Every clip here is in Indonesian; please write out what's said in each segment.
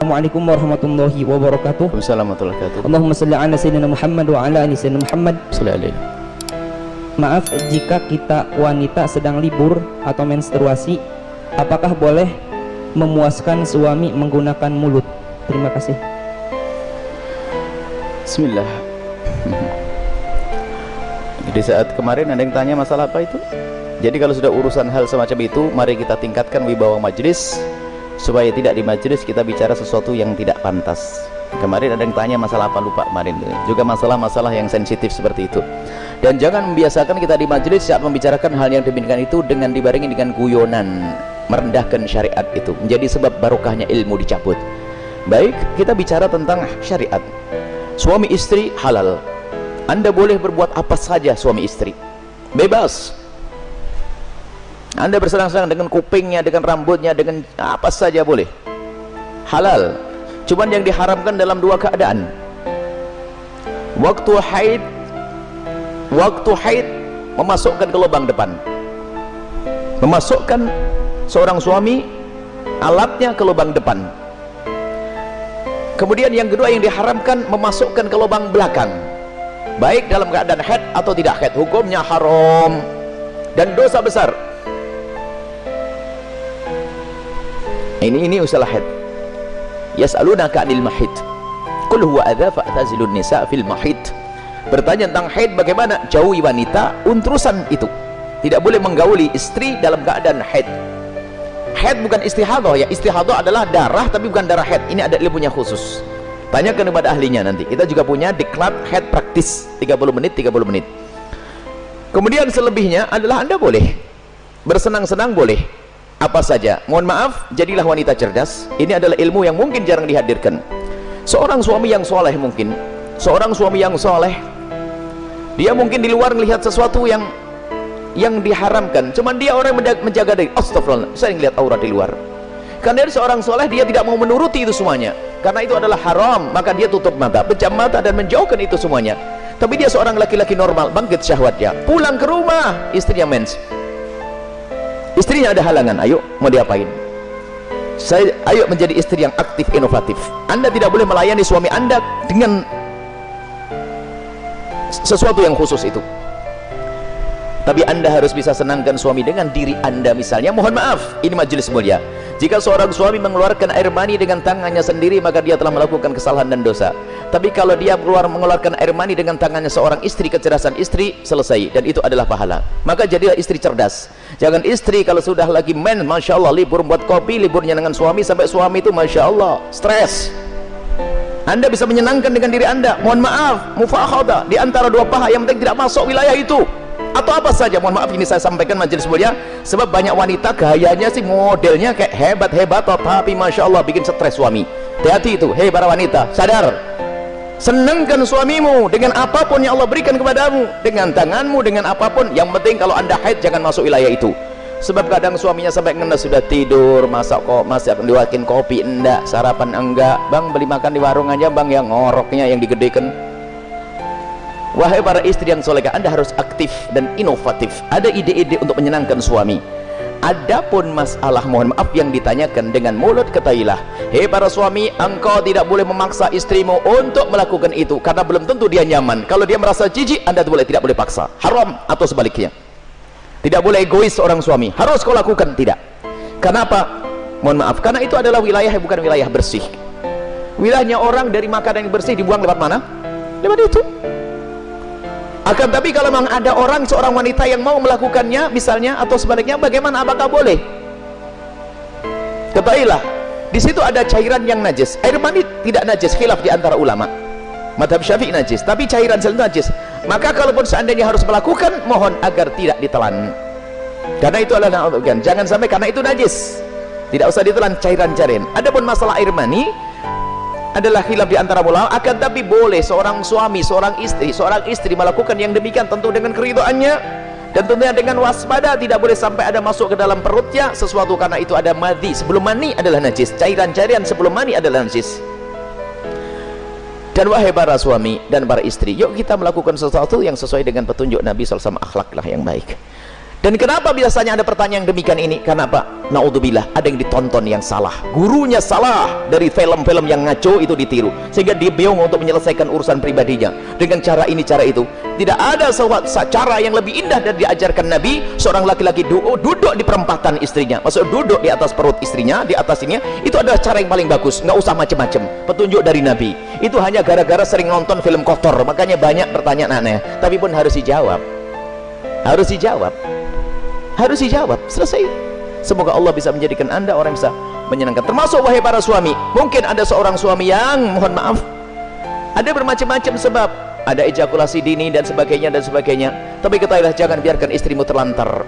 Assalamualaikum warahmatullahi wabarakatuh. Wassalamualaikum warahmatullahi wabarakatuh. Allahumma salli ala sayyidina Muhammad wa ala ali sayyidina Muhammad. Maaf jika kita wanita sedang libur atau menstruasi, apakah boleh memuaskan suami menggunakan mulut? Terima kasih. Bismillah. Di saat kemarin ada yang tanya masalah apa itu? Jadi kalau sudah urusan hal semacam itu, mari kita tingkatkan wibawa majelis, supaya tidak di majelis kita bicara sesuatu yang tidak pantas. Kemarin ada yang tanya masalah apa, lupa kemarin. Juga masalah-masalah yang sensitif seperti itu. Dan jangan membiasakan kita di majelis saat membicarakan hal yang demikian itu dengan dibarengi dengan guyonan, merendahkan syariat itu, menjadi sebab barokahnya ilmu dicabut. Baik, kita bicara tentang syariat. Suami istri halal. Anda boleh berbuat apa saja suami istri, bebas. Anda bersenang-senang dengan kupingnya, dengan rambutnya, dengan apa saja boleh, halal. Cuman yang diharamkan dalam dua keadaan: waktu haid memasukkan ke lubang depan, memasukkan seorang suami alatnya ke lubang depan. Kemudian yang kedua yang diharamkan memasukkan ke lubang belakang, baik dalam keadaan haid atau tidak haid, hukumnya haram dan dosa besar. Ini usalah haid. Yas'alunaka 'anil mahid qul huwa adza fa'tazilun nisa fil mahid. Bertanya tentang haid, bagaimana? Jauhi wanita untrusan itu. Tidak boleh menggauli istri dalam keadaan haid. Haid bukan istihadah ya. Istihadah adalah darah tapi bukan darah haid. Ini ada ilmunya khusus. Tanyakan kepada ahlinya nanti. Kita juga punya diklat haid praktis 30 menit 30 menit. Kemudian selebihnya adalah Anda boleh bersenang-senang, boleh apa saja. Mohon maaf, jadilah wanita cerdas. Ini adalah ilmu yang mungkin jarang dihadirkan. Seorang suami yang soleh, mungkin seorang suami yang soleh, dia mungkin di luar melihat sesuatu yang diharamkan, cuman dia orang menjaga diri. Astagfirullah, saya ngelihat aurat di luar. Karena dia seorang soleh, dia tidak mau menuruti itu semuanya, karena itu adalah haram. Maka dia tutup mata, pejam mata dan menjauhkan itu semuanya. Tapi dia seorang laki-laki normal, bangkit syahwatnya, pulang ke rumah, istrinya mens, istrinya ada halangan, ayo mau diapain? Ayo menjadi istri yang aktif, inovatif. Anda tidak boleh melayani suami Anda dengan sesuatu yang khusus itu. Tapi Anda harus bisa senangkan suami dengan diri Anda. Misalnya, mohon maaf, ini majelis mulia, jika seorang suami mengeluarkan air mani dengan tangannya sendiri, maka dia telah melakukan kesalahan dan dosa. Tapi kalau dia mengeluarkan air mani dengan tangannya seorang istri, kecerdasan istri, selesai, dan itu adalah pahala. Maka jadilah istri cerdas. Jangan istri kalau sudah lagi masya Allah, libur buat kopi, liburnya dengan suami, sampai suami itu masya Allah stres. Anda bisa menyenangkan dengan diri Anda. Mohon maaf, mufakhadah di antara dua paha, yang penting tidak masuk wilayah itu. Atau apa saja, mohon maaf, ini saya sampaikan majelis mulia, sebab banyak wanita gayanya sih, modelnya kayak hebat-hebat, tapi masya Allah bikin stres suami. Hati-hati itu, hei para wanita, sadar. Senangkan suamimu dengan apapun yang Allah berikan kepadamu, dengan tanganmu, dengan apapun. Yang penting kalau Anda haid, jangan masuk wilayah itu. Sebab kadang suaminya sampai ngenes sudah tidur, masih akan diwakin kopi, enggak, sarapan enggak, bang beli makan di warung aja bang, yang ngoroknya yang digedekan. Wahai para istri yang solehah, Anda harus aktif dan inovatif, ada ide-ide untuk menyenangkan suami. Adapun masalah, mohon maaf, yang ditanyakan dengan mulut, ketahuilah, hei para suami, engkau tidak boleh memaksa istrimu untuk melakukan itu, karena belum tentu dia nyaman. Kalau dia merasa jijik, Anda tidak boleh paksa, haram. Atau sebaliknya, tidak boleh egois seorang suami, harus kau lakukan, tidak. Kenapa? Mohon maaf, karena itu adalah wilayah yang bukan wilayah bersih. Wilayahnya orang dari makanan yang bersih dibuang lewat mana? Lewat itu. Akan tapi kalau memang ada seorang wanita yang mau melakukannya misalnya, atau sebaliknya, bagaimana, apakah boleh? Ketahuilah, di situ ada cairan yang najis. Air mani tidak najis, khilaf di antara ulama. Madhab Syafi'i najis, tapi cairan selalu najis. Maka kalaupun seandainya harus melakukan, mohon agar tidak ditelan, karena itu adalah jangan sampai karena itu najis, tidak usah ditelan cairan-cairan. Adapun masalah air mani adalah khilaf di antara ulama. Akan tapi boleh seorang suami, seorang istri melakukan yang demikian, tentu dengan keridhaannya dan tentunya dengan waspada. Tidak boleh sampai ada masuk ke dalam perutnya sesuatu, karena itu ada madhi. Sebelum mani adalah najis, cairan-cairan sebelum mani adalah najis. Dan wahai para suami dan para istri, yuk kita melakukan sesuatu yang sesuai dengan petunjuk Nabi SAW, akhlaklah yang baik. Dan kenapa biasanya ada pertanyaan demikian ini? Karena apa? Naudzubillah, ada yang ditonton yang salah, gurunya salah, dari film-film yang ngaco itu ditiru, sehingga dia bingung untuk menyelesaikan urusan pribadinya dengan cara ini cara itu. Tidak ada cara yang lebih indah dari diajarkan Nabi. Seorang laki-laki duduk di perempatan istrinya, maksud duduk di atas perut istrinya, di atas ini, itu adalah cara yang paling bagus. Nggak usah macam-macam, petunjuk dari Nabi. Itu hanya gara-gara sering nonton film kotor, makanya banyak pertanyaan aneh. Tapi pun harus dijawab, harus dijawab, harus dijawab, selesai. Semoga Allah bisa menjadikan anda orang yang bisa menyenangkan. Termasuk wahai para suami, mungkin ada seorang suami yang, mohon maaf, ada bermacam-macam sebab, ada ejakulasi dini dan sebagainya dan sebagainya. Tapi ketahuilah, jangan biarkan istrimu terlantar.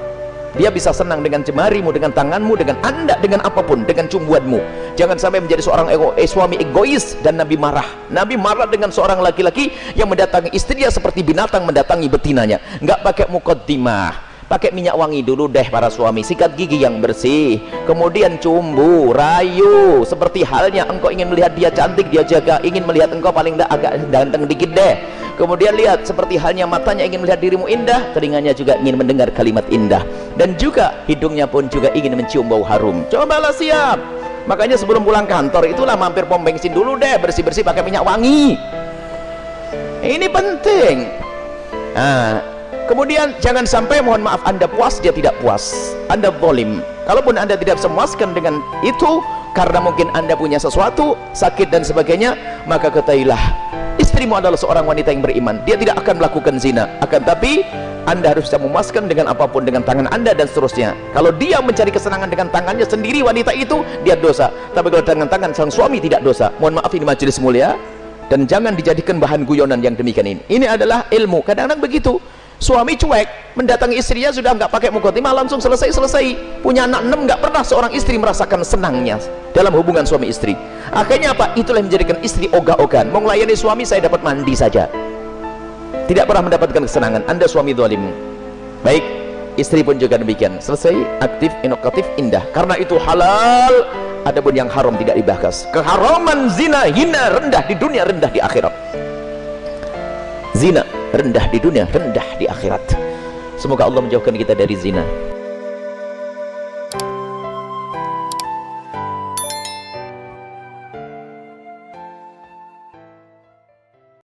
Dia bisa senang dengan jemarimu, dengan tanganmu, dengan anda, dengan apapun, dengan cumbuanmu. Jangan sampai menjadi seorang suami egois. Dan Nabi marah. Nabi marah dengan seorang laki-laki yang mendatangi istrinya seperti binatang mendatangi betinanya. Nggak pakai muqaddimah, pakai minyak wangi dulu deh para suami, sikat gigi yang bersih, kemudian cumbu, rayu, seperti halnya engkau ingin melihat dia cantik, dia jaga, ingin melihat engkau paling tidak agak ganteng dikit deh. Kemudian lihat, seperti halnya matanya ingin melihat dirimu indah, telinganya juga ingin mendengar kalimat indah, dan juga hidungnya pun juga ingin mencium bau harum. Cobalah siap. Makanya sebelum pulang kantor itulah mampir pom bensin dulu deh, bersih-bersih pakai minyak wangi. Ini penting. Nah, kemudian jangan sampai, mohon maaf, anda puas, dia tidak puas, anda zalim. Kalaupun anda tidak memuaskan dengan itu karena mungkin anda punya sesuatu, sakit dan sebagainya, maka ketahuilah, istrimu adalah seorang wanita yang beriman. Dia tidak akan melakukan zina, akan tapi anda harus bisa memuaskan dengan apapun, dengan tangan anda dan seterusnya. Kalau dia mencari kesenangan dengan tangannya sendiri, wanita itu, dia dosa. Tapi kalau dengan tangan sang suami, tidak dosa. Mohon maaf, ini majelis mulia, dan jangan dijadikan bahan guyonan yang demikian ini. Ini adalah ilmu. Kadang-kadang begitu, suami cuek, mendatangi istrinya sudah nggak pakai muqaddimah, langsung selesai. Punya anak 6, nggak pernah seorang istri merasakan senangnya dalam hubungan suami istri. Akhirnya apa? Itulah yang menjadikan istri ogah-ogahan. Mau melayani suami, saya dapat mandi saja, tidak pernah mendapatkan kesenangan. Anda suami zalim. Baik, istri pun juga demikian. Selesai, aktif, inovatif, indah. Karena itu halal. Adapun yang haram tidak dibahas. Keharaman zina, hina, rendah di dunia, rendah di akhirat. Zina rendah di dunia, rendah di akhirat. Semoga Allah menjauhkan kita dari zina.